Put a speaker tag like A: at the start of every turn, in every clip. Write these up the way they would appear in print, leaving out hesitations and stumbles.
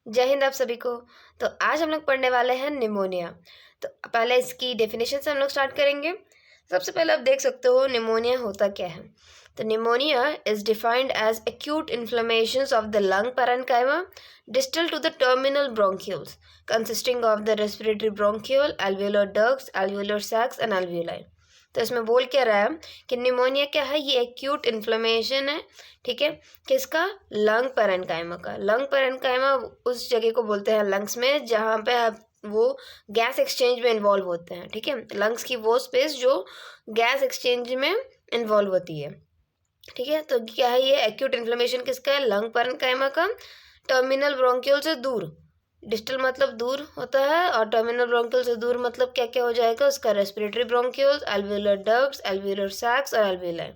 A: जय हिंद आप सभी को। तो आज हम लोग पढ़ने वाले हैं निमोनिया। तो पहले इसकी डेफिनेशन से हम लोग स्टार्ट करेंगे। सबसे पहले आप देख सकते हो निमोनिया होता क्या है। तो pneumonia is defined as acute inflammation of the lung parenchyma distal to the terminal bronchioles consisting of the respiratory bronchiole, alveolar ducts, alveolar sacs and alveoli। तो इसमें बोल क्या रहा है कि निमोनिया क्या है, ये एक्यूट इन्फ्लेमेशन है, ठीक है, किसका, लंग पैरेन्काइमा का। लंग पैरेन्काइमा उस जगह को बोलते हैं लंग्स में जहाँ पे आप वो गैस एक्सचेंज में इन्वॉल्व होते हैं, ठीक है, लंग्स की वो स्पेस जो गैस एक्सचेंज में इन्वॉल्व होती है, ठीक है। तो क्या है, ये एक्यूट इन्फ्लेमेशन किसका है, लंग पैरेन्काइमा का, टर्मिनल ब्रोंक्यूल से दूर। डिस्टल मतलब दूर होता है और टर्मिनल ब्रोंक्यूल से दूर मतलब क्या क्या हो जाएगा उसका, respiratory bronchioles, alveolar ducts, alveolar sacs और एल्वियोलाई,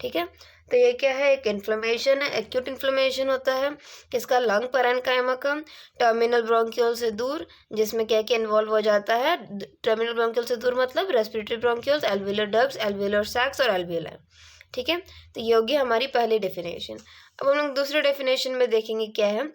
A: ठीक है। तो ये क्या है, एक इन्फ्लेमेशन है, एक्यूट इन्फ्लेमेशन होता है किसका, लंग पैरेन्काइमा का, टर्मिनल ब्रोंक्यूल से दूर, जिसमें क्या क्या इन्वॉल्व हो जाता है, टर्मिनल ब्रोंक्यूल से दूर मतलब respiratory bronchioles, alveolar ducts, alveolar sacs और एल्वियोलाई, ठीक है। तो ये होगी हमारी पहली डेफिनेशन। अब हम लोग दूसरे डेफिनेशन में देखेंगे क्या है।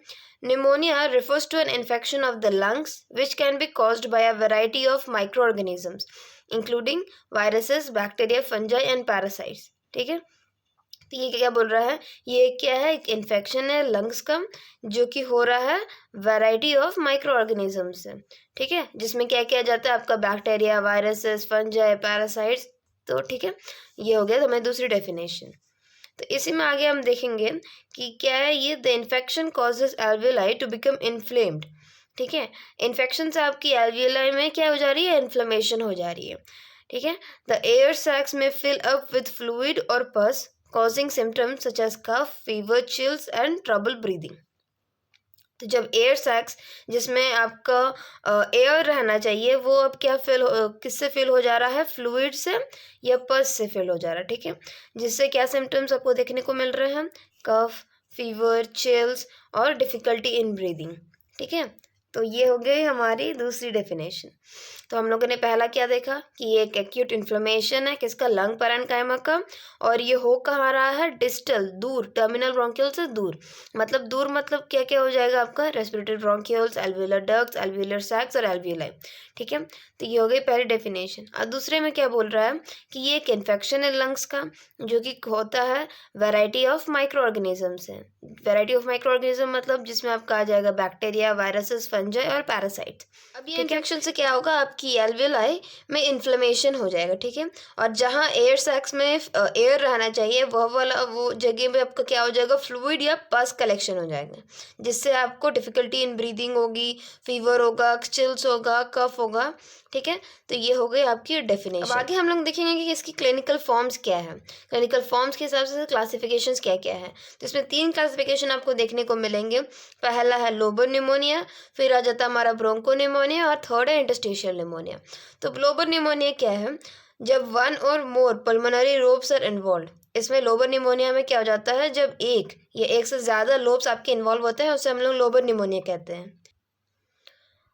A: Pneumonia refers to an infection of the lungs which can be caused by a variety of microorganisms including viruses, bacteria, fungi and parasites, ठीक है। तो ये क्या बोल रहा है, ये क्या है, एक इन्फेक्शन है लंग्स का जो कि हो रहा है वैरायटी ऑफ माइक्रो ऑर्गेनिज्म से, ठीक है, जिसमें क्या किया जाता है आपका बैक्टीरिया, वायरसेस, फंजाई, पैरासाइट्स। तो ठीक है, ये हो गया हमारी दूसरी डेफिनेशन। तो इसी में आगे हम देखेंगे कि क्या है ये, the infection causes alveoli to become inflamed, ठीक है। इन्फेक्शन से आपकी एल्वियोलाई में क्या हो जा रही है, इन्फ्लेमेशन हो जा रही है, ठीक है। द एयर सैक्स में फिल अप विद फ्लूइड और pus causing symptoms such as cough, fever, chills and trouble breathing. तो जब एयर सैक्स जिसमें आपका एयर रहना चाहिए वो अब क्या किससे फिल हो जा रहा है, फ्लूइड से या पस से फिल हो जा रहा है, ठीक है, जिससे क्या सिम्टम्स आपको देखने को मिल रहे हैं, कफ, फीवर, चिल्स और डिफ़िकल्टी इन ब्रीदिंग, ठीक है। तो ये हो गई हमारी दूसरी डेफिनेशन। तो हम लोगों ने पहला क्या देखा कि ये एक एक्यूट इन्फ्लेमेशन है किसका, लंग पैरेन्काइमा का, और ये हो कहाँ रहा है, डिस्टल, दूर, टर्मिनल ब्रोंक्यूल से दूर। मतलब दूर मतलब क्या क्या हो जाएगा आपका, respiratory bronchioles, alveolar ducts, alveolar sacs और एल्वियोलाई, ठीक है। तो ये हो गई पहली डेफिनेशन। और दूसरे में क्या बोल रहा है कि ये एक इन्फेक्शन है लंग्स का जो कि होता है वैरायटी ऑफ माइक्रो ऑर्गेनिज्म से। वैरायटी ऑफ माइक्रो ऑर्गेनिज्म मतलब जिसमें आपका आ जाएगा बैक्टीरिया, वायरसेस, फंजाई और पैरासाइट्स। अब ये इन्फेक्शन से क्या होगा, आपकी एल्वियोलाई में इन्फ्लेमेशन हो जाएगा, ठीक है। और जहाँ एयर सैक्स में एयर रहना चाहिए वह वाला वो जगह में आपका क्या हो जाएगा, फ्लूइड या पस कलेक्शन हो जाएगा, जिससे आपको डिफ़िकल्टी इन ब्रीदिंग होगी, फीवर होगा, चिल्स होगा, कफ होगा, ठीक है। तो ये हो गई आपकी डेफिनेशन। अब आगे हम लोग देखेंगे कि इसकी क्लिनिकल फॉर्म्स क्या है, क्लिनिकल फॉर्म्स के हिसाब से क्लासिफिकेशंस क्या क्या है। तो इसमें 3 क्लासिफिकेशन आपको देखने को मिलेंगे। पहला है लोबर निमोनिया, फिर आ जाता है हमारा ब्रोंको निमोनिया और थर्ड है इंटरस्टिशियल निमोनिया। तो लोबर निमोनिया क्या है, जब 1 और मोर पल्मोनरी लोब्स आर इन्वॉल्व। इसमें लोबर निमोनिया में क्या हो जाता है, जब एक या एक से ज़्यादा लोब्स आपके इन्वॉल्व होते हैं उसे हम लोग लोबर निमोनिया कहते हैं।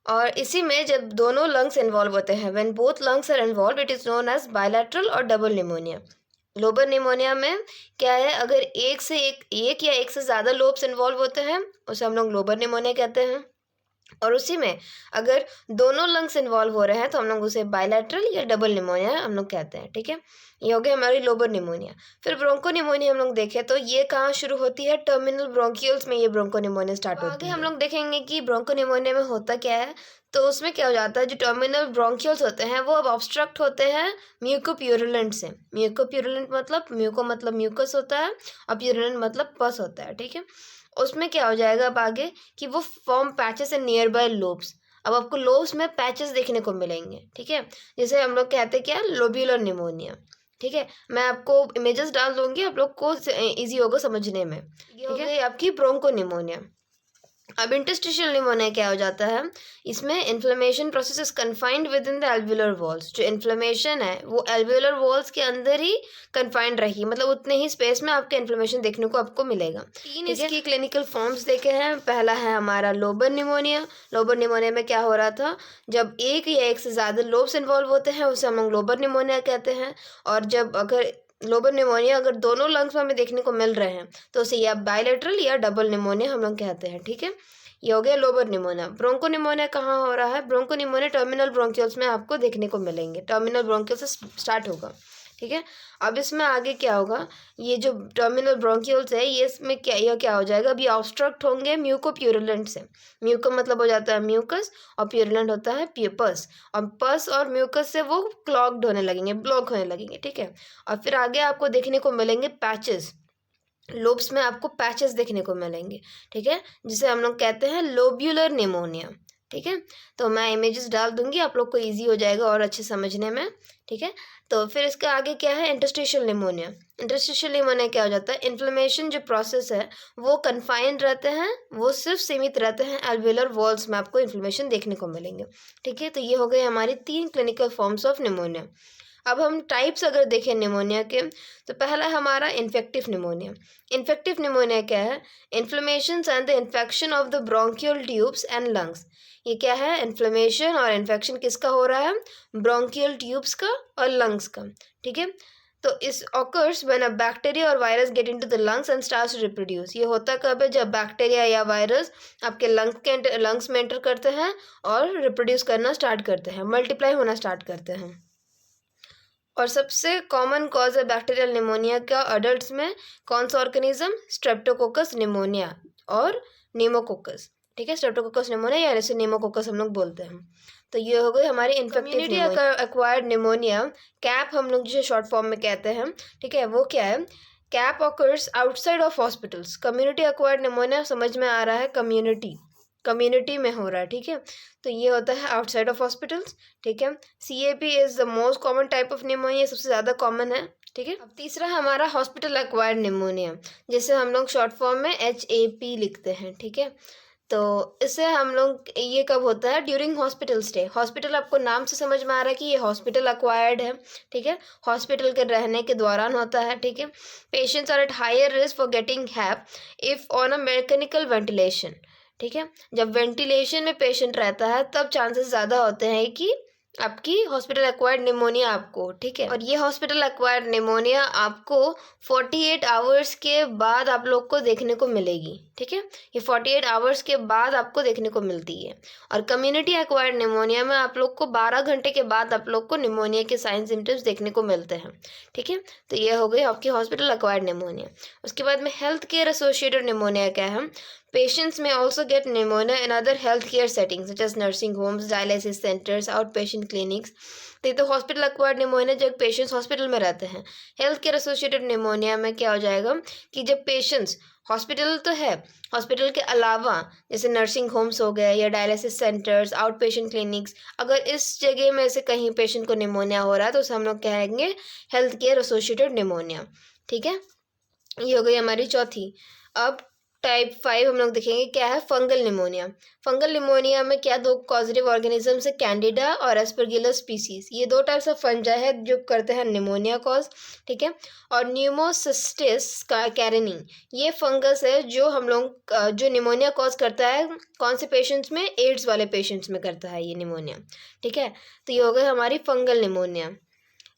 A: और इसी में जब दोनों लंग्स इन्वॉल्व होते हैं, when both lungs are involve it is known as bilateral और डबल निमोनिया। लोबर निमोनिया में क्या है, अगर एक या एक से ज़्यादा लोब्स इन्वॉल्व होते हैं उसे हम लोग लोबर निमोनिया कहते हैं। और उसी में अगर दोनों लंग्स इन्वॉल्व हो रहे हैं तो हम लोग उसे बायलैटरल या डबल निमोनिया हम लोग कहते हैं, ठीक है। ये हो गया हमारी लोबर निमोनिया। फिर ब्रोंको निमोनिया हम लोग देखें तो ये कहाँ शुरू होती है, टर्मिनल ब्रोंक्यूल्स में ये ब्रोंको निमोनिया स्टार्ट होती है। आगे हम लोग देखेंगे कि ब्रोंको निमोनिया में होता क्या है। तो उसमें क्या हो जाता है, जो टर्मिनल ब्रोंक्यूल्स होते हैं वो अब ऑब्स्ट्रक्ट होते हैं म्यूकोप्यूरुलेंट से। म्यूकोप्यूरुलेंट मतलब म्यूको मतलब म्यूकस होता है और प्यूरुलेंट मतलब पस होता है, ठीक है। उसमें क्या हो जाएगा अब आगे कि वो form patches and near by lobes. अब आपको लोब्स में पैचेस देखने को मिलेंगे, ठीक है, जैसे हम लोग कहते हैं क्या, लोब्यूलर निमोनिया, ठीक है। मैं आपको इमेजेस डाल दूंगी, आप लोग को इजी होगा समझने में। ये हो गई आपकी ब्रोंको निमोनिया। अब इंटरस्टिशियल निमोनिया क्या हो जाता है, इसमें inflammation process is confined with in the alveolar walls. जो इन्फ्लेमेशन है वो एल्वियोलर वॉल्स के अंदर ही कन्फाइंड रहेगी, मतलब उतने ही स्पेस में आपके इन्फ्लेमेशन देखने को आपको मिलेगा। 3 इसकी क्लिनिकल फॉर्म्स देखे हैं। पहला है हमारा लोबर निमोनिया। लोबर निमोनिया में क्या हो रहा था, जब एक या एक से ज़्यादा लोब्स इन्वॉल्व होते हैं उसे हम लोग लोबर निमोनिया कहते हैं। और जब अगर लोबर निमोनिया अगर दोनों लंग्स में हमें देखने को मिल रहे हैं तो उसे या बायलैटरल या डबल निमोनिया हम लोग कहते हैं, ठीक है। ये हो गया लोबर निमोनिया। ब्रोंको निमोनिया कहाँ हो रहा है? ब्रोंको निमोनिया टर्मिनल ब्रोंकियल्स में आपको देखने को मिलेंगे, टर्मिनल ब्रोंकियल से स्टार्ट होगा, ठीक है। अब इसमें आगे क्या होगा, ये जो टर्मिनल ब्रोंकियल्स है ये इसमें क्या हो जाएगा, अभी ऑब्स्ट्रक्ट होंगे म्यूकोप्यूरुलेंट से। म्यूको मतलब हो जाता है म्यूकस और प्यूरुलेंट होता है पस, और पस और म्यूकस से वो क्लॉग्ड होने लगेंगे, ब्लॉक होने लगेंगे, ठीक है। और फिर आगे आपको देखने को मिलेंगे पैचेस, लोब्स में आपको पैचेस देखने को मिलेंगे, ठीक है, जिसे हम लोग कहते हैं लोब्यूलर निमोनिया, ठीक है। तो मैं इमेजेस डाल दूंगी, आप लोग को इजी हो जाएगा और अच्छे समझने में, ठीक है। तो फिर इसके आगे क्या है, इंटरस्टिशियल निमोनिया। इंटरस्टिशियल निमोनिया क्या हो जाता है, इन्फ्लेमेशन जो प्रोसेस है वो कन्फाइंड रहते हैं, वो सिर्फ सीमित रहते हैं एल्वेलर वॉल्स में, आपको इन्फ्लेमेशन देखने को मिलेंगे, ठीक है। तो ये हो गए हमारी 3 क्लिनिकल फॉर्म्स ऑफ निमोनिया। अब हम टाइप्स अगर देखें निमोनिया के, तो पहला हमारा इन्फेक्टिव निमोनिया। इन्फेक्टिव निमोनिया क्या है, inflammation and the infection of the bronchial tubes and lungs. ये क्या है, इन्फ्लेमेशन और इन्फेक्शन किसका हो रहा है, ब्रोंकियल ट्यूब्स का और लंग्स का, ठीक है। तो इस ऑकर्स व्हेन अ बैक्टीरिया और virus get into the lungs and starts to reproduce. ये होता कब है, जब बैक्टीरिया या वायरस आपके लंग्स में एंटर करते हैं और रिप्रोड्यूस करना स्टार्ट करते हैं, मल्टीप्लाई होना स्टार्ट करते हैं। और सबसे कॉमन कॉज है बैक्टीरियल निमोनिया का अडल्ट्स में कौन सा ऑर्गेनिज्म, स्ट्रेप्टोकोकस निमोनिया और नीमोकोकस, ठीक है। स्ट्रेप्टोकोकस निमोनिया या जैसे नीमोकोकस हम लोग बोलते हैं। तो ये हो गई हमारी इन्फेक्टिव एक्वायर्ड निमोनिया, कैप हम लोग जिसे शॉर्ट फॉर्म में कहते हैं, ठीक है। वो क्या है, cap occurs outside of hospitals. Community acquired pneumonia समझ में आ रहा है, कम्युनिटी में हो रहा है, ठीक है। तो ये होता है आउटसाइड ऑफ हॉस्पिटल्स, ठीक है। CAP is the most common type of pneumonia, सबसे ज़्यादा कॉमन है, ठीक है। अब तीसरा हमारा हॉस्पिटल एक्वायर्ड निमोनिया, जिसे हम लोग शॉर्ट फॉर्म में HAP लिखते हैं, ठीक है। तो इससे हम लोग, ये कब होता है, ड्यूरिंग हॉस्पिटल स्टे। हॉस्पिटल आपको नाम से समझ में आ रहा है कि ये हॉस्पिटल एक्वायर्ड है, ठीक है, हॉस्पिटल के रहने के दौरान होता है, ठीक है। Patients are at higher risk for getting HAP if on a mechanical ventilation, ठीक है। जब वेंटिलेशन में पेशेंट रहता है तब चांसेस ज़्यादा होते हैं कि आपकी हॉस्पिटल एक्वायर्ड निमोनिया आपको, ठीक है। और ये हॉस्पिटल एक्वायर्ड निमोनिया आपको 48 आवर्स के बाद आप लोग को देखने को मिलेगी, ठीक है। ये 48 आवर्स के बाद आपको देखने को मिलती है। और कम्युनिटी एक्वायर्ड निमोनिया में आप लोग को 12 घंटे के बाद आप लोग को निमोनिया के साइन सिम्टम्स देखने को मिलते हैं, ठीक है। तो ये हो गई आपकी हॉस्पिटल एक्वायर्ड निमोनिया। उसके बाद में हेल्थ केयर एसोसिएटेड निमोनिया क्या है, Patients may also get pneumonia in other healthcare settings such as nursing homes, dialysis centers, outpatient clinics. तो हॉस्पिटल एक्वायर्ड निमोनिया जब पेशेंट्स हॉस्पिटल में रहते हैं। हेल्थ केयर एसोसिएटेड निमोनिया में क्या हो जाएगा कि जब पेशेंट्स हॉस्पिटल तो है, हॉस्पिटल के अलावा जैसे नर्सिंग होम्स हो गए या dialysis centres, out patient clinics, अगर इस जगह में से कहीं पेशेंट को निमोनिया हो रहा है तो उसे हम लोग कहेंगे हेल्थ केयर एसोसिएटेड निमोनिया, ठीक है। ये हो गई हमारी चौथी। अब टाइप 5 हम लोग देखेंगे क्या है, फंगल निमोनिया। फंगल निमोनिया में क्या दो कॉजेटिव ऑर्गेनिजम्स है, कैंडिडा और एस्परगिलस स्पीसीज। ये दो टाइप्स ऑफ फंजाई है जो करते हैं निमोनिया कॉज, ठीक है। और न्यूमोसिस्टिस कैरिनी, ये फंगस है जो हम लोग जो निमोनिया कॉज करता है कौन से पेशेंट्स में, एड्स वाले पेशेंट्स में करता है ये निमोनिया, ठीक है। तो ये हो गई हमारी फंगल निमोनिया।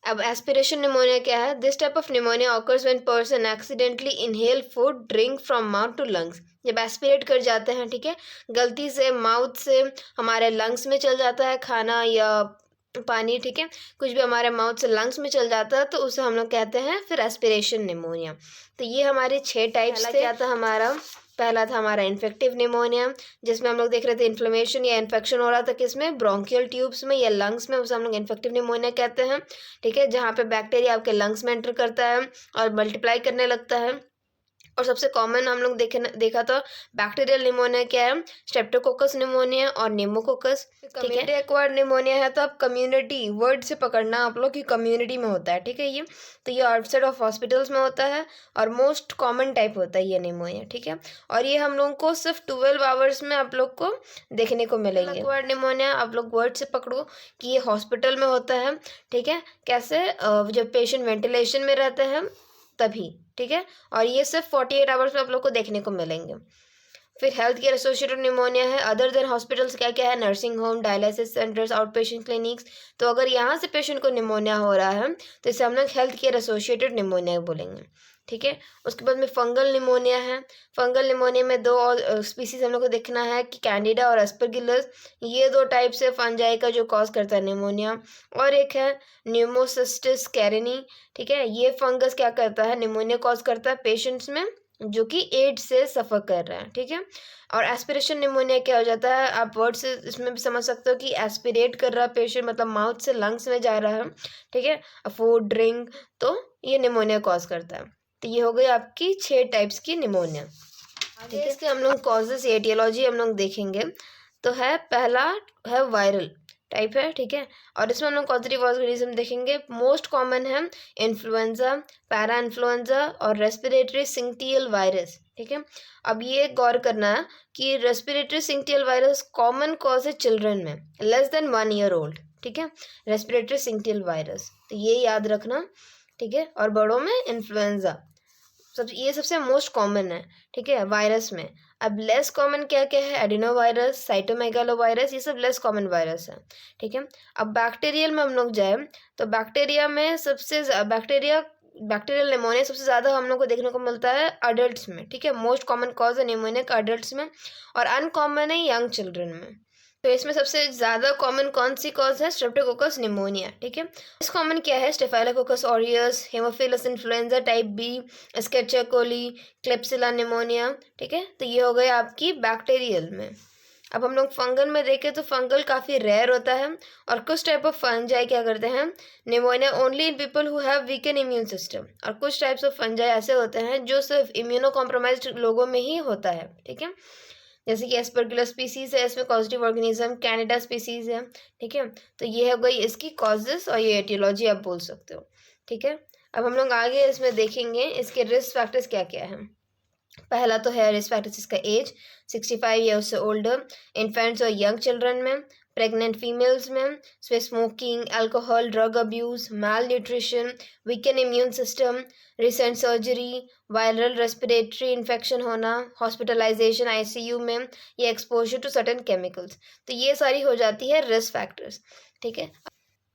A: अब एस्पिरेशन निमोनिया क्या है, this type of pneumonia occurs when person accidentally inhale food drink from mouth to lungs. जब एस्पिरेट कर जाते हैं, ठीक है, गलती से माउथ से हमारे लंग्स में चल जाता है खाना या पानी, ठीक है, कुछ भी हमारे माउथ से लंग्स में चल जाता है तो उसे हम लोग कहते हैं फिर एस्पिरेशन निमोनिया। तो ये हमारे 6 टाइप्स थे। क्या था हमारा, पहला था हमारा इन्फेक्टिव निमोनिया, जिसमें हम लोग देख रहे थे इन्फ्लेमेशन या इन्फेक्शन हो रहा था किसमें, ब्रोंकियल ट्यूब्स में या लंग्स में, उसे हम लोग इन्फेक्टिव निमोनिया कहते हैं, ठीक है, जहाँ पे बैक्टीरिया आपके लंग्स में एंटर करता है और मल्टीप्लाई करने लगता है। और सबसे कॉमन हम लोग देखा था बैक्टीरियल निमोनिया क्या है, स्ट्रेप्टोकोकस निमोनिया और निमोकोकस, ठीक है। एक्वायर्ड निमोनिया है तो आप कम्युनिटी वर्ड से पकड़ना आप लोग कि कम्युनिटी में होता है, ठीक है। ये तो ये आउटसाइड ऑफ हॉस्पिटल्स में होता है और मोस्ट कॉमन टाइप होता है ये निमोनिया, ठीक है। और ये हम लोग को सिर्फ 12 आवर्स में आप लोग को देखने को मिलेंगे। एक्वायर्ड निमोनिया आप लोग वर्ड से पकड़ो कि ये हॉस्पिटल में होता है, ठीक है, कैसे, जब पेशेंट वेंटिलेशन में रहते हैं तभी, ठीक है। और ये सिर्फ 48 आवर्स में आप लोग को देखने को मिलेंगे। फिर हेल्थ केयर एसोसिएटेड निमोनिया है, अदर देन हॉस्पिटल्स क्या क्या है, nursing home, dialysis centres, out patient clinics. तो अगर यहाँ से पेशेंट को निमोनिया हो रहा है तो इसे हम लोग हेल्थ केयर एसोसिएटेड निमोनिया बोलेंगे, ठीक है। उसके बाद में फंगल निमोनिया है। फंगल निमोनिया में दो और स्पीसीज हम लोग को देखना है कि कैंडिडा और एस्परगिलस, ये दो टाइप से फंजाई का जो कॉज करता है निमोनिया। और एक है न्यूमोसिस्टिस कैरिनी, ठीक है। ये फंगस क्या करता है, निमोनिया कॉज करता है पेशेंट्स में जो कि एड्स से सफ़र कर रहे हैं, ठीक है। और एस्पिरेशन निमोनिया क्या हो जाता है, आप वर्ड से इसमें भी समझ सकते हो कि एस्पिरेट कर रहा है पेशेंट, मतलब माउथ से लंग्स में जा रहा है, ठीक है। फूड ड्रिंक, तो ये निमोनिया कॉज करता है। तो ये हो गई आपकी 6 टाइप्स की निमोनिया, ठीक है। इसके हम लोग कॉजेस, एटियोलॉजी हम लोग देखेंगे। तो है पहला है वायरल टाइप है, ठीक है। और इसमें हम लोग कॉजेटिव ऑर्गेनिज्म देखेंगे। मोस्ट कॉमन है इन्फ्लुएंजा, पैरा इन्फ्लुएंजा और रेस्पिरेटरी सिंक्टियल वायरस, ठीक है। अब ये गौर करना है कि रेस्पिरेटरी सिंक्टियल वायरस कॉमन कॉज है चिल्ड्रन में लेस देन 1 ईयर ओल्ड, ठीक है, रेस्पिरेटरी सिंक्टियल वायरस, तो ये याद रखना, ठीक है। और बड़ों में इन्फ्लुएंजा, ये सबसे मोस्ट कॉमन है, ठीक है, वायरस में। अब लेस कॉमन क्या क्या है, एडिनो वायरस, साइटोमेगालो वायरस, ये सब लेस कॉमन वायरस है, ठीक है। अब बैक्टीरियल में हम लोग जाए तो बैक्टीरिया में बैक्टीरियल निमोनिया सबसे ज़्यादा हम लोग को देखने को मिलता है अडल्ट्स में, ठीक है। मोस्ट कॉमन कॉज है निमोनिया का अडल्ट्स में, और अनकॉमन है यंग चिल्ड्रन में। तो इसमें सबसे ज़्यादा कॉमन कौन सी कॉज है, स्ट्रेप्टोकोकस निमोनिया, ठीक है। इस कॉमन क्या है, staphylococcus aureus, haemophilus influenza type B, escherichia coli, klebsiella pneumonia, ठीक है। तो ये हो गए आपकी बैक्टीरियल में। अब हम लोग फंगल में देखें तो फंगल काफ़ी रेयर होता है, और कुछ टाइप ऑफ फंजाई क्या करते हैं, pneumonia only in people who have weaken immune system, और कुछ टाइप्स ऑफ फंजाई ऐसे होते हैं जो सिर्फ इम्यूनो कॉम्प्रोमाइज्ड लोगों में ही होता है, ठीक है। जैसे कि एस्परगिलस स्पीसीज है, इसमें कॉजेटिव ऑर्गेनिज्म कैनेडा स्पीसीज है, ठीक है। तो ये हो गई इसकी कॉजेस, और ये एटियोलॉजी आप बोल सकते हो, ठीक है। अब हम लोग आगे इसमें देखेंगे इसके रिस्क फैक्टर्स क्या क्या है। पहला तो है रिस्क फैक्टर्स, इसका एज 65 ईयर्स से ओल्डर, इन्फेंट्स और यंग चिल्ड्रन में, प्रेग्नेंट फीमेल्स में, smoking, alcohol, drug abuse, malnutrition, weaken immune system, recent surgery, viral respiratory infection होना, हॉस्पिटलाइजेशन आईसीयू में, या एक्सपोजर टू सर्टेन केमिकल्स, तो ये सारी हो जाती है रिस्क फैक्टर्स, ठीक है।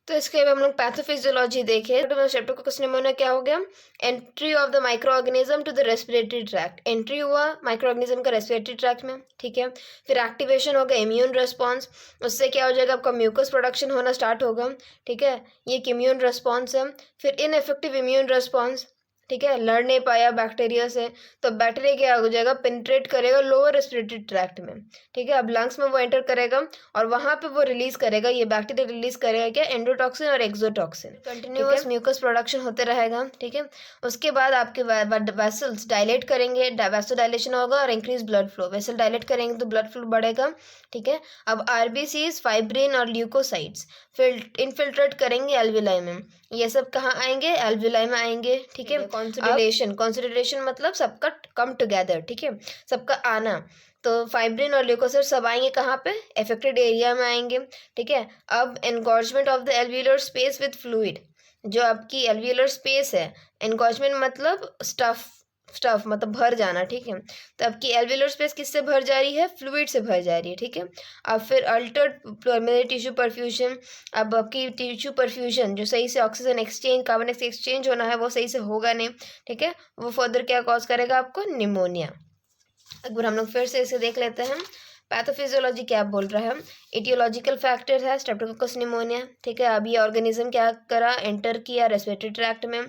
A: तो इसके बाद हम लोग पैथोफिजियोलॉजी देखें तो स्ट्रेप्टोकोकस निमोनिया क्या हो गया, entry of the micro organism to the respiratory tract, entry हुआ माइक्रो ऑर्गेनिज्म का रेस्पिरेटरी ट्रैक्ट में, ठीक है। फिर एक्टिवेशन होगा इम्यून रिस्पॉन्स, उससे क्या हो जाएगा, आपका म्यूकस प्रोडक्शन होना स्टार्ट होगा, ठीक है, ये एक इम्यून रिस्पॉन्स है। फिर इनएफेक्टिव इम्यून रिस्पॉन्स, ठीक है, लड़ नहीं पाया बैक्टीरिया से, तो बैक्टीरिया क्या हो जाएगा, पेनिट्रेट करेगा लोअर रेस्पिरेटरी ट्रैक्ट में, ठीक है। अब लंग्स में वो एंटर करेगा और वहाँ पे वो रिलीज करेगा, ये बैक्टीरिया रिलीज करेगा क्या, एंडोटॉक्सिन और एक्सोटॉक्सिन, कंटिन्यूअस म्यूकस प्रोडक्शन होते रहेगा, ठीक है। उसके बाद आपके वेसल्स डायलेट करेंगे, वेसल डायलेशन होगा और increase blood flow, vessel dilate करेंगे तो ब्लड फ्लो बढ़ेगा, ठीक है। अब आरबीसीज, फाइब्रिन और ल्यूकोसाइट्स इनफिल्ट्रेट करेंगे एल्विलाई में, ये सब कहाँ आएंगे, एल्विलाई में आएंगे, ठीक है। कॉन्सोलिडेशन मतलब सबका कम टुगेदर, ठीक है, सबका आना, तो फाइब्रिन और ल्यूकोसाइट सब आएंगे कहाँ पे, अफेक्टेड एरिया में आएंगे, ठीक है। अब engorgement of the alveolar space with fluid, जो आपकी एल्वियोलर स्पेस है, एनगॉर्जमेंट मतलब स्टफ मतलब भर जाना, ठीक है। तो आपकी एल्वियोलर स्पेस किससे भर जा रही है, फ्लूइड से भर जा रही है, ठीक है। अब फिर अल्टर्ड पल्मोनरी टिश्यू परफ्यूजन, अब आपकी टिश्यू परफ्यूजन जो सही से ऑक्सीजन एक्सचेंज, कार्बन एक्सचेंज होना है वो सही से होगा नहीं, ठीक है, वो फर्दर क्या कॉज करेगा आपको, निमोनिया। एक बार हम लोग फिर से इसे देख लेते हैं, पैथोफिजियोलॉजी क्या बोल रहा है, इटियोलॉजिकल फैक्टर है स्ट्रेप्टोकोकस निमोनिया, ठीक है। अब ये ऑर्गेनिज्म क्या करा, एंटर किया रेस्पिरेटरी ट्रैक्ट में,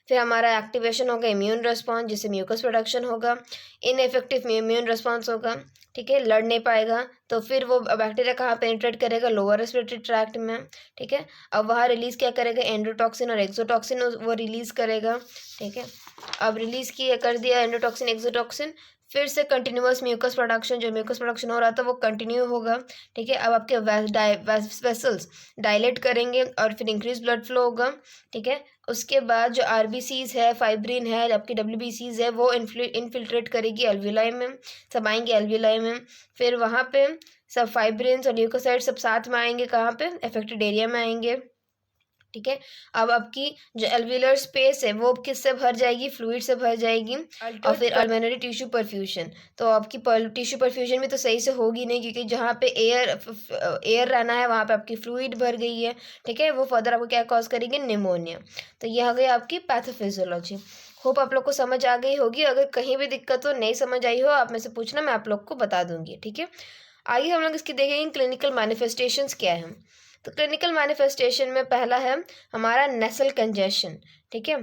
A: फिर हमारा एक्टिवेशन होगा इम्यून रिस्पॉन्स, जिससे म्यूकस प्रोडक्शन होगा, इनएफेक्टिव इम्यून रिस्पॉन्स होगा, ठीक है, लड़ नहीं पाएगा, तो फिर वो बैक्टीरिया कहाँ पेनिट्रेट करेगा, लोअर रेस्पिरेटरी ट्रैक्ट में, ठीक है। अब वहाँ रिलीज क्या करेगा, एंडोटॉक्सिन और एक्सोटॉक्सिन वो रिलीज करेगा, ठीक है। अब रिलीज किया कर दिया एंडोटॉक्सिन एक्सोटॉक्सिन, फिर से कंटिन्यूअस म्यूकस प्रोडक्शन, जो म्यूकस प्रोडक्शन हो रहा था वो कंटिन्यू होगा, ठीक है। अब आपके वेसल्स डायलेट करेंगे और फिर इंक्रीज ब्लड फ्लो होगा, ठीक है। उसके बाद जो आरबीसीज है, फाइब्रिन है, आपकी डब्ल्यूबीसीज है, वो इनफिल्ट्रेट करेगी एल्वियोलाई में, सब आएंगे एल्वियोलाई में, फिर वहाँ पे सब फाइब्रिन्स और ल्यूकोसाइड सब साथ में आएंगे, कहाँ पे, अफेक्टेड एरिया में आएंगे, ठीक है। अब आपकी जो एल्वियोलर स्पेस है वो किससे भर जाएगी, फ्लूइड से भर जाएगी, और फिर पल्मोनरी टिश्यू परफ्यूजन, तो आपकी टिश्यू परफ्यूजन भी तो सही से होगी नहीं, क्योंकि जहाँ पे एयर रहना है वहाँ पे आपकी फ्लूइड भर गई है, ठीक है, वो फर्दर आपको क्या कॉज करेगी, निमोनिया। तो ये हो गई आपकी पैथोफिजियोलॉजी। होप आप लोग को समझ आ गई होगी। अगर कहीं भी दिक्कत हो, नहीं समझ आई हो, आप में से पूछना, मैं आप लोग को बता दूंगी, ठीक है। आइए हम लोग इसकी देखेंगे क्लिनिकल मैनिफेस्टेशंस क्या है। तो क्लिनिकल मैनिफेस्टेशन में पहला है हमारा नेसल कंजेशन, ठीक है।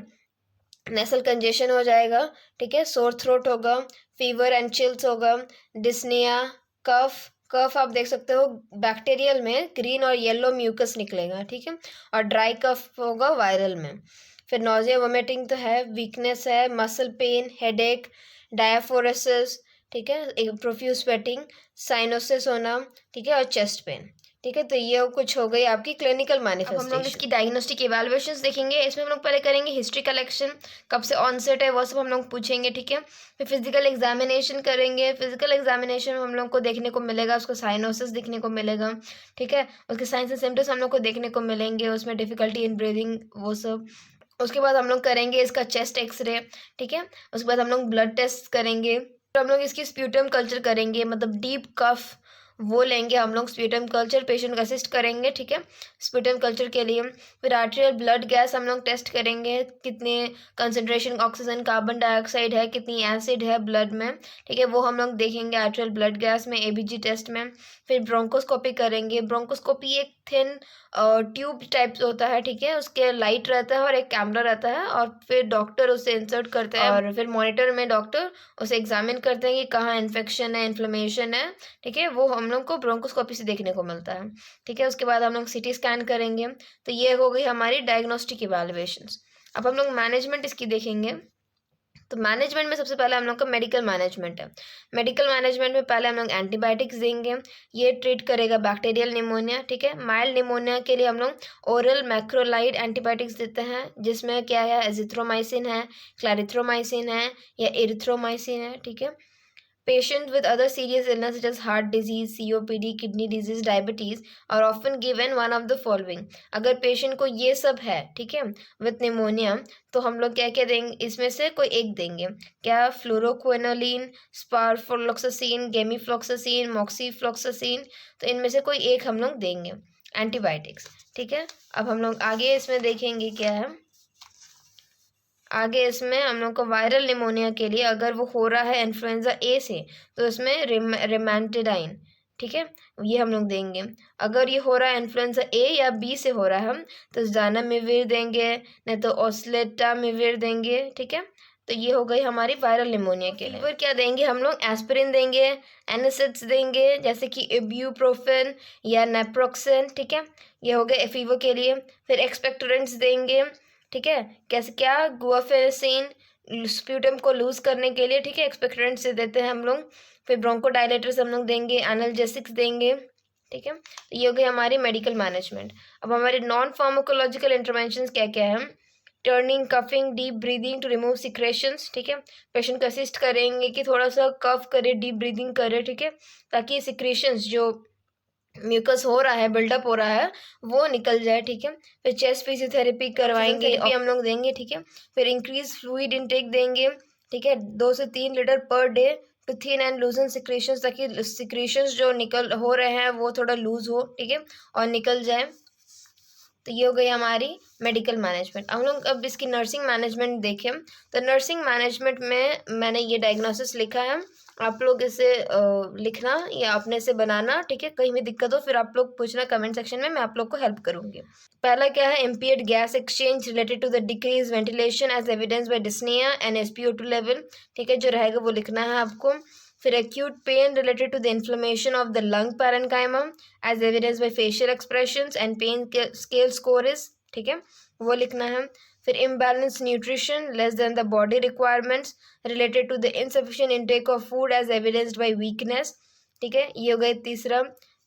A: नेसल कंजेशन हो जाएगा, ठीक है। सोर थ्रोट होगा, फीवर एंड चिल्स होगा, डिस्निया, कफ। कफ आप देख सकते हो बैक्टीरियल में ग्रीन और येलो म्यूकस निकलेगा, ठीक है। और ड्राई कफ होगा वायरल में। फिर नोजिया वोमिटिंग तो है, वीकनेस है, मसल पेन, हेडेक, डायाफोरेसिस, ठीक है, प्रोफ्यूज स्वेटिंग, साइनोसिस होना, ठीक है, और चेस्ट पेन, ठीक है। तो ये कुछ हो गई आपकी क्लिनिकल मैनिफेस्टेशन। हम लोग इसकी डायग्नोस्टिक इवैल्यूएशंस देखेंगे। इसमें हम लोग पहले करेंगे हिस्ट्री कलेक्शन, कब से ऑनसेट है वो सब हम लोग पूछेंगे, ठीक है। फिर फिजिकल एग्जामिनेशन करेंगे। फिजिकल एग्जामिनेशन में हम लोग को देखने को मिलेगा, उसको साइनोसिस देखने को मिलेगा, ठीक है। उसके साइंस एंड सिम्टम्स हम लोग को देखने को मिलेंगे, उसमें डिफिकल्टी इन ब्रीदिंग, वो सब। उसके बाद हम लोग करेंगे इसका चेस्ट एक्सरे, ठीक है। उसके बाद हम लोग ब्लड टेस्ट करेंगे। फिर हम लोग इसकी स्प्यूटम कल्चर करेंगे, मतलब डीप कफ वो लेंगे हम लोग। स्प्यूटम कल्चर पेशेंट को असिस्ट करेंगे, ठीक है, स्प्यूटम कल्चर के लिए। फिर आर्टेरियल ब्लड गैस हम लोग टेस्ट करेंगे, कितने कंसंट्रेशन ऑक्सीजन कार्बन डाइऑक्साइड है, कितनी एसिड है ब्लड में, ठीक है, वो हम लोग देखेंगे आर्टेरियल ब्लड गैस में, एबीजी टेस्ट में। फिर ब्रोंकोस्कोपी करेंगे। ब्रोंकोस्कोपी एक थिन ट्यूब टाइप होता है, ठीक है, उसके लाइट रहता है और एक कैमरा रहता है, और फिर डॉक्टर उसे इंसर्ट करते हैं और फिर मॉनिटर में डॉक्टर उसे एग्जामिन करते हैं कि कहाँ इन्फेक्शन है, इन्फ्लेमेशन है, ठीक है, वो हम लोग को ब्रोंकोस्कोपी से देखने को मिलता है, ठीक है। उसके बाद हम लोग सीटी स्कैन करेंगे। तो ये हो गई हमारी डायग्नोस्टिक इवैल्यूएशंस। अब हम लोग मैनेजमेंट इसकी देखेंगे। तो मैनेजमेंट में सबसे पहले हम लोग का मेडिकल मैनेजमेंट है। मेडिकल मैनेजमेंट में पहले हम लोग एंटीबायोटिक्स देंगे, ये ट्रीट करेगा बैक्टीरियल निमोनिया, ठीक है। माइल्ड निमोनिया के लिए हम लोग ओरल मैक्रोलाइड एंटीबायोटिक्स देते हैं, जिसमें क्या है, एजिथ्रोमाइसिन है, क्लैरिथ्रोमाइसिन है, या एरिथ्रोमाइसिन है, ठीक है। Patients with other serious illness such as heart disease, COPD, kidney disease, diabetes are often given one of the following. अगर पेशेंट को ये सब है, ठीक है, विथ निमोनिया, तो हम लोग क्या क्या देंगे, इसमें से कोई एक देंगे। क्या, फ्लोरोक्विनोलिन, स्पारफ्लोक्सासिन, गेमीफ्लोक्सासिन, मॉक्सीफ्लोक्सासिन, तो इनमें से कोई एक हम लोग देंगे एंटीबायोटिक्स, ठीक है। अब हम लोग आगे इसमें देखेंगे क्या है। आगे इसमें हम लोग को वायरल निमोनिया के लिए अगर वो हो रहा है इन्फ्लुएंजा ए से, तो इसमें रिमेंटिडाइन, ठीक है, ये हम लोग देंगे। अगर ये हो रहा है इन्फ्लुएंजा ए या बी से हो रहा है हम, तो जानामिविर देंगे, नहीं तो ओस्लेटामिविर देंगे, ठीक है। तो ये हो गई हमारी वायरल निमोनिया के लिए। फिर क्या देंगे हम लोग, एस्पिरिन देंगे, एनासिड्स देंगे, जैसे कि इब्यूप्रोफेन या नेप्रोक्सेन, ठीक है, ये हो गए फीवर के लिए। फिर एक्सपेक्टोरेंट्स देंगे, ठीक है, कैसे, क्या, गुआफेसिन स्प्यूटम को लूज करने के लिए, ठीक है, एक्सपेक्टोरेंट से देते हैं हम लोग। फिर ब्रोंकोडायलेटर्स हम लोग देंगे, एनाल्जेसिक्स देंगे, ठीक है। तो ये हो गई हमारी मेडिकल मैनेजमेंट। अब हमारे नॉन फार्माकोलॉजिकल इंटरवेंशंस क्या क्या है। Turning, coughing, deep breathing to remove secretions, ठीक है, पेशेंट को असिस्ट करेंगे कि थोड़ा सा कफ करे, डीप ब्रीदिंग करे, ठीक है, ताकि सिक्रेशंस जो म्यूकस हो रहा है, बिल्डअप हो रहा है, वो निकल जाए, ठीक है। फिर चेस्ट फिजियोथेरेपी करवाएंगे, हम लोग देंगे, ठीक है। फिर इंक्रीज फ्लूइड इनटेक देंगे, ठीक है, 2 से 3 litre per day to thin and loosen secretions, ताकि सिक्रेशंस जो निकल हो रहे हैं वो थोड़ा लूज हो, ठीक है, और निकल जाए। तो ये हो गई हमारी मेडिकल मैनेजमेंट। हम लोग अब इसकी नर्सिंग मैनेजमेंट देखें। तो नर्सिंग मैनेजमेंट में मैंने ये डायग्नोसिस लिखा है, आप लोग इसे लिखना या अपने से बनाना, ठीक है। कहीं भी दिक्कत हो फिर आप लोग पूछना कमेंट सेक्शन में, मैं आप लोग को हेल्प करूंगी। पहला क्या है, impaired gas exchange related to the decrease ventilation as evidence by dyspnoea and SpO2 level, ठीक है, जो रहेगा वो लिखना है आपको। फिर acute pain related to the inflammation of the lung parenchyma as evidenced by facial expressions and pain scale score is, ठीक है, वो लिखना है। फिर imbalanced nutrition less than the body requirements related to the insufficient intake of food as evidenced by weakness, ठीक है, ये हो गया तीसरा।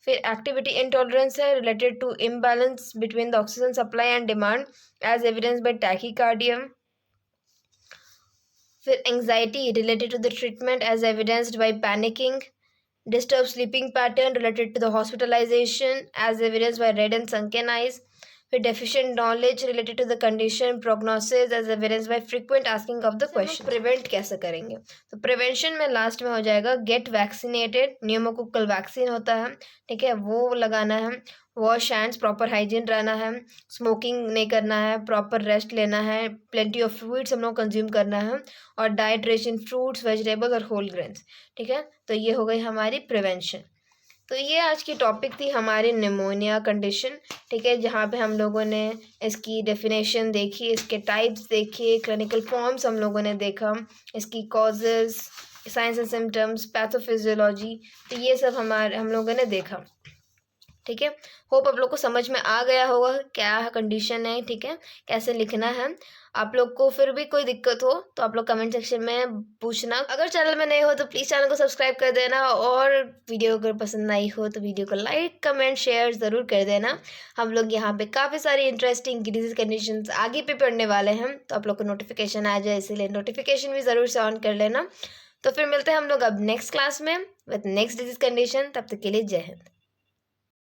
A: फिर activity intolerance है related to imbalance between the oxygen supply and demand as evidenced by tachycardia। फिर anxiety related to the treatment as evidenced by panicking. Disturb sleeping pattern related to the hospitalisation as evidenced by red and sunken eyes। फिर deficient knowledge related to the condition, prognosis as evidence by frequent asking of the question. Prevent कैसे करेंगे, तो prevention में last में हो जाएगा get vaccinated, pneumococcal vaccine होता है, ठीक है, वो लगाना है, वॉश हैंड्स, प्रॉपर हाइजीन रहना है, स्मोकिंग नहीं करना है, प्रॉपर रेस्ट लेना है, प्लेंटी ऑफ फ्लूइड्स हम लोग कंज्यूम करना है, और diet rich in fruits, vegetables और होल ग्रेन्स, ठीक है। तो ये हो गई हमारी प्रिवेंशन। तो ये आज की टॉपिक थी हमारी निमोनिया कंडीशन, ठीक है, जहाँ पे हम लोगों ने इसकी डेफिनेशन देखी, इसके टाइप्स देखे, क्लिनिकल फॉर्म्स हम लोगों ने देखा, इसकी causes, science and symptoms, pathophysiology, तो ये सब हम लोगों ने देखा, ठीक है। होप आप लोग को समझ में आ गया होगा क्या कंडीशन है, ठीक है, कैसे लिखना है। आप लोग को फिर भी कोई दिक्कत हो तो आप लोग कमेंट सेक्शन में पूछना। अगर चैनल में नए हो तो प्लीज़ चैनल को सब्सक्राइब कर देना, और वीडियो अगर पसंद आई हो तो वीडियो को लाइक कमेंट शेयर ज़रूर कर देना। हम लोग यहाँ पे काफ़ी सारी इंटरेस्टिंग डिजीज कंडीशन आगे पे पढ़ने वाले हैं, तो आप लोग को नोटिफिकेशन आ जाए, इसीलिए नोटिफिकेशन भी ज़रूर से ऑन कर लेना। तो फिर मिलते हैं हम लोग अब नेक्स्ट क्लास में विद नेक्स्ट डिजीज कंडीशन। तब तक के लिए जय हिंद।